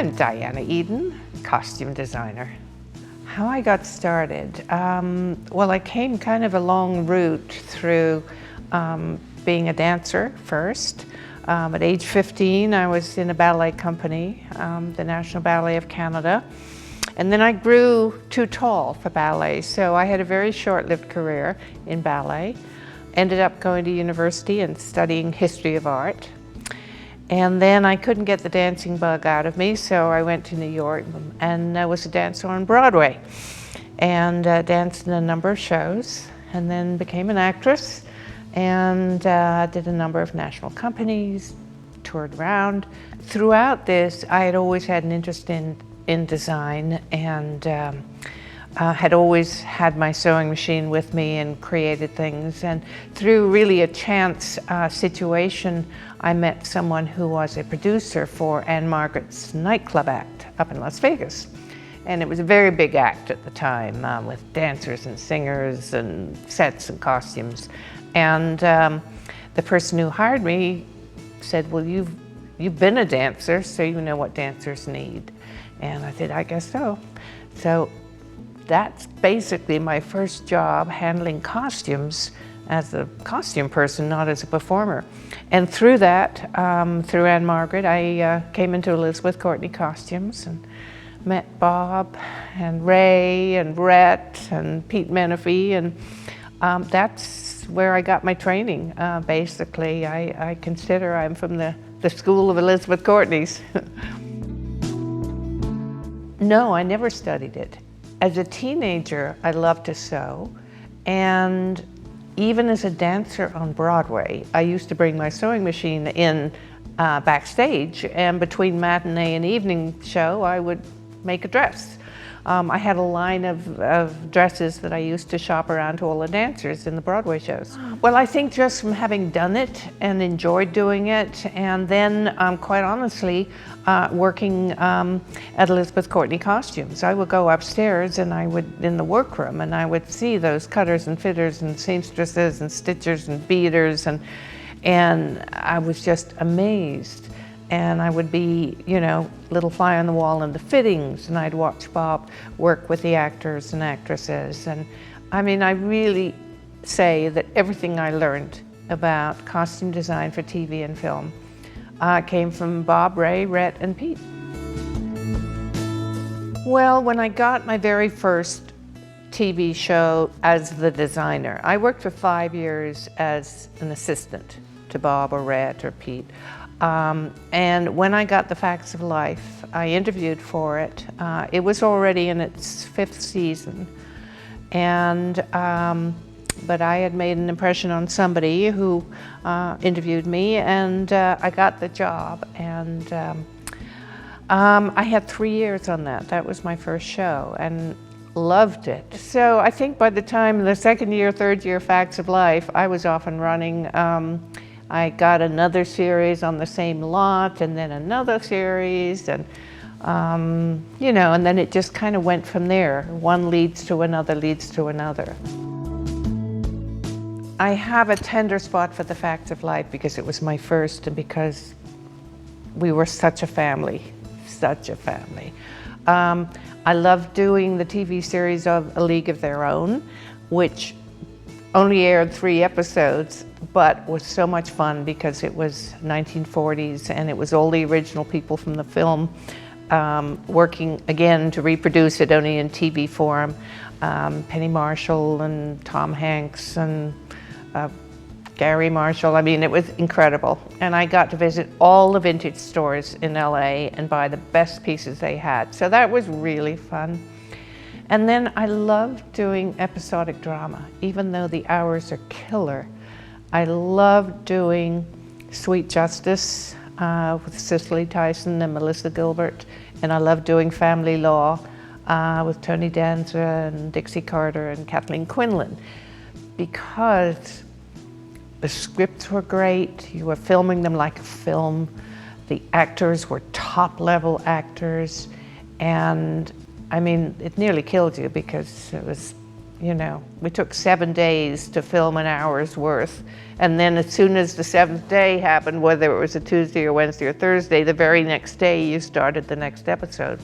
I'm Diana Eden, costume designer. How I got started? Well, I came kind of a long route through being a dancer first. At age 15, I was in a ballet company, the National Ballet of Canada. And then I grew too tall for ballet, so I had a very short-lived career in ballet. Ended up going to university and studying history of art. And then I couldn't get the dancing bug out of me, so I went to New York and was a dancer on Broadway. And danced in a number of shows, and then became an actress, and did a number of national companies, toured around. Throughout this, I had always had an interest in design, and had always had my sewing machine with me and created things. And through really a chance situation, I met someone who was a producer for Anne Margaret's nightclub act up in Las Vegas. And it was a very big act at the time, with dancers and singers and sets and costumes. And the person who hired me said, well, you've been a dancer, so you know what dancers need. And I said, I guess so. So that's basically my first job, handling costumes as a costume person, not as a performer. And through that, through Anne Margaret, I came into Elizabeth Courtney Costumes and met Bob and Ray and Rhett and Pete Menefee, and that's where I got my training, basically. I consider I'm from the school of Elizabeth Courtney's. No, I never studied it. As a teenager, I loved to sew, and even as a dancer on Broadway, I used to bring my sewing machine in backstage, and between matinee and evening show, I would make a dress. I had a line of dresses that I used to shop around to all the dancers in the Broadway shows. Well, I think just from having done it and enjoyed doing it, and then quite honestly, working at Elizabeth Courtney Costumes. I would go upstairs and I would, in the workroom, and I would see those cutters and fitters and seamstresses and stitchers and beaters, and I was just amazed. And I would be, you know, little fly on the wall in the fittings, and I'd watch Bob work with the actors and actresses. And I mean, I really say that everything I learned about costume design for TV and film came from Bob, Ray, Rhett, and Pete. Well, when I got my very first TV show as the designer, I worked for 5 years as an assistant to Bob or Rhett or Pete. And when I got The Facts of Life, I interviewed for it. It was already in its 5th season. And, but I had made an impression on somebody who interviewed me, and I got the job. And I had 3 years on that. That was my first show, and loved it. So I think by the time the 2nd year, 3rd year Facts of Life, I was off and running. I got another series on the same lot, and then another series, and you know, and then it just kind of went from there. One leads to another, leads to another. I have a tender spot for The Facts of Life because it was my first, and because we were such a family, such a family. I loved doing the TV series of A League of Their Own, which only aired 3 episodes, but was so much fun because it was 1940s and it was all the original people from the film working again to reproduce it only in TV form. Penny Marshall and Tom Hanks and Gary Marshall. I mean, it was incredible. And I got to visit all the vintage stores in LA and buy the best pieces they had. So that was really fun. And then I loved doing episodic drama, even though the hours are killer. I loved doing Sweet Justice with Cicely Tyson and Melissa Gilbert, and I loved doing Family Law with Tony Danza and Dixie Carter and Kathleen Quinlan, because the scripts were great, you were filming them like a film, the actors were top-level actors, and I mean, it nearly killed you because it was You know, we took 7 days to film an hour's worth. And then as soon as the 7th day happened, whether it was a Tuesday or Wednesday or Thursday, the very next day you started the next episode.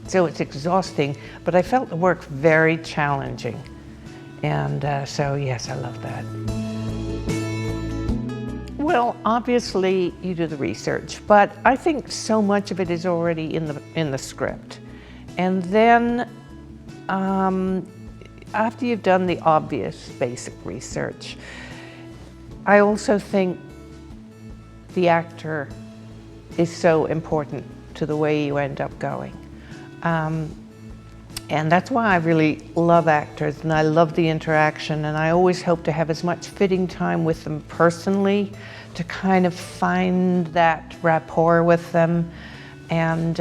So it's exhausting, but I felt the work very challenging. And so yes, I love that. Well, obviously you do the research, but I think so much of it is already in the script. And then after you've done the obvious basic research, I also think the actor is so important to the way you end up going. And that's why I really love actors, and I love the interaction, and I always hope to have as much fitting time with them personally to kind of find that rapport with them. And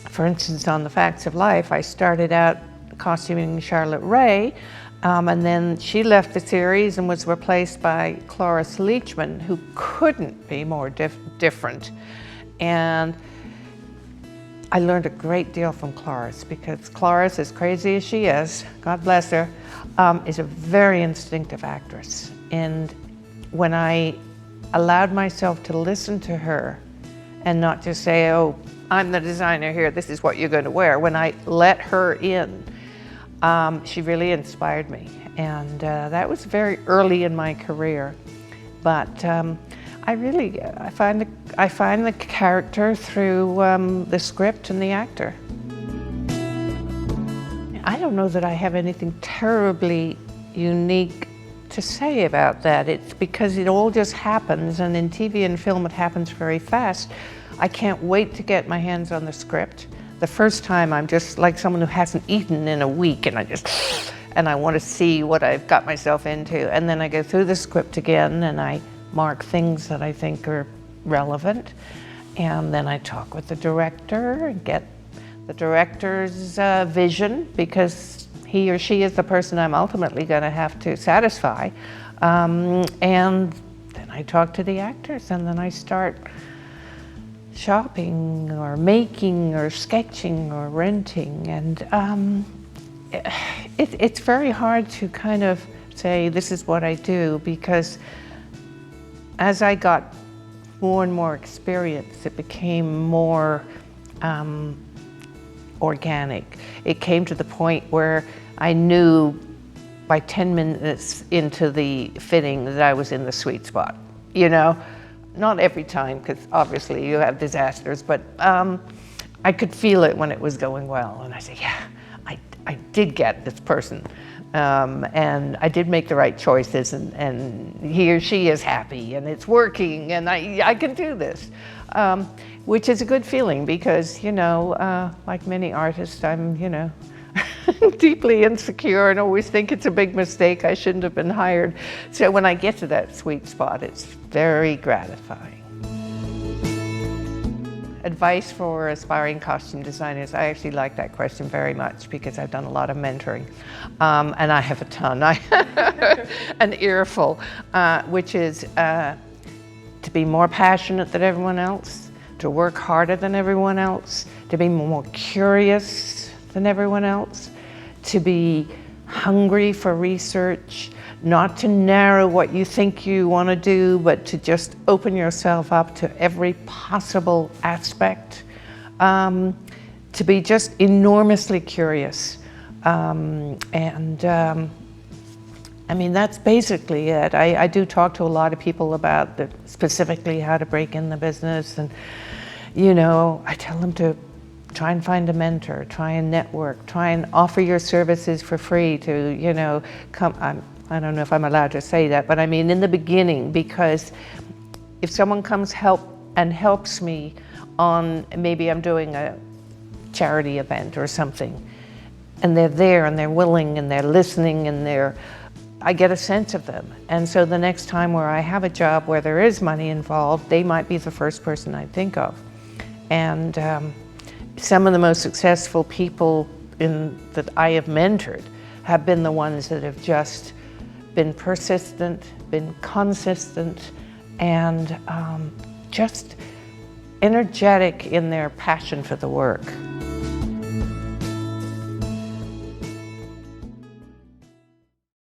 for instance, on The Facts of Life, I started out costuming Charlotte Rae, and then she left the series and was replaced by Cloris Leachman, who couldn't be more different. And I learned a great deal from Cloris, because Cloris, as crazy as she is, God bless her, is a very instinctive actress. And when I allowed myself to listen to her and not just say, oh, I'm the designer here, this is what you're going to wear. When I let her in, she really inspired me. And that was very early in my career. But I find the character through the script and the actor. I don't know that I have anything terribly unique to say about that. It's because it all just happens, and in TV and film it happens very fast. I can't wait to get my hands on the script. The first time I'm just like someone who hasn't eaten in a week, and I want to see what I've got myself into. And then I go through the script again and I mark things that I think are relevant. And then I talk with the director and get the director's vision, because he or she is the person I'm ultimately going to have to satisfy. And then I talk to the actors, and then I start shopping or making or sketching or renting. And it's very hard to kind of say this is what I do, because as I got more and more experience, it became more organic. It came to the point where I knew by 10 minutes into the fitting that I was in the sweet spot, you know? Not every time, because obviously you have disasters, but I could feel it when it was going well. And I said, yeah, I did get this person. And I did make the right choices, and he or she is happy, and it's working, and I can do this. Which is a good feeling, because, you know, like many artists, I'm, you know, deeply insecure and always think it's a big mistake. I shouldn't have been hired. So when I get to that sweet spot, it's very gratifying. Advice for aspiring costume designers. I actually like that question very much, because I've done a lot of mentoring, and I have a ton, an earful, which is to be more passionate than everyone else, to work harder than everyone else, to be more curious than everyone else, to be hungry for research, not to narrow what you think you want to do, but to just open yourself up to every possible aspect, to be just enormously curious. I mean, that's basically it. I do talk to a lot of people about specifically how to break in the business, and, you know, I tell them to try and find a mentor, try and network, try and offer your services for free to, you know, come. I don't know if I'm allowed to say that, but I mean in the beginning, because if someone comes and helps me on, maybe I'm doing a charity event or something, and they're there and they're willing and they're listening and I get a sense of them. And so the next time where I have a job where there is money involved, they might be the first person I think of. And some of the most successful people that I have mentored have been the ones that have just been persistent, been consistent, and just energetic in their passion for the work.